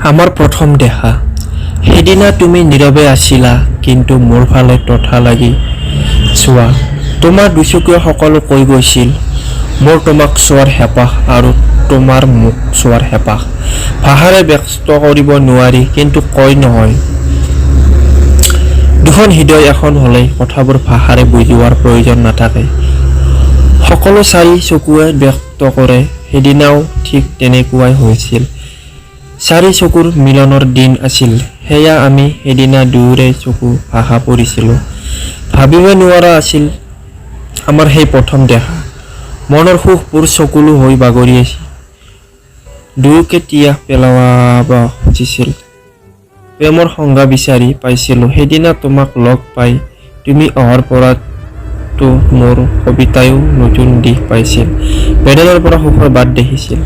আমাৰ প্ৰথম দেখা। সেইদিনা তুমি নীৰৱে আছিলা, কিন্তু মোৰ ফালে তথা লাগি চোৱা। তোমাৰ দুচকুৱে সকলো কৈ গৈছিল। মোৰ তোমাক চোৱাৰ হেঁপাহ আৰু তোমাৰ মোক চোৱাৰ হেঁপাহ। ভাষাৰে ব্যক্ত কৰিব নোৱাৰি, কিন্তু কয় নহয়। দুখন হৃদয় এখন হ'লে কথাবোৰ ভাষাৰে বুজোৱাৰ প্ৰয়োজন নাথাকে। সকলো চাৰি চকুৱে ব্যক্ত কৰে। সেইদিনাও ঠিক তেনেকুৱাই হৈছিল। চাৰি চকুৰ মিলনৰ দিন আছিল সেয়া। আমি সেইদিনা দুয়োৰে চকু ভাষা পৰিছিলোঁ। ভাবিব নোৱাৰা আছিল আমাৰ সেই প্ৰথম দেখা। মনৰ সুখবোৰ চকুলো হৈ বাগৰি দুয়োকে তিয়াহ পেলাব খুজিছিল। প্ৰেমৰ সংজ্ঞা বিচাৰি পাইছিলোঁ সেইদিনা তোমাক লগ পাই। তুমি অহাৰ পৰাতো মোৰ কবিতায়ো নতুন দিশ পাইছিল। বেদনাৰ পৰা সুখৰ বাট দেখিছিল।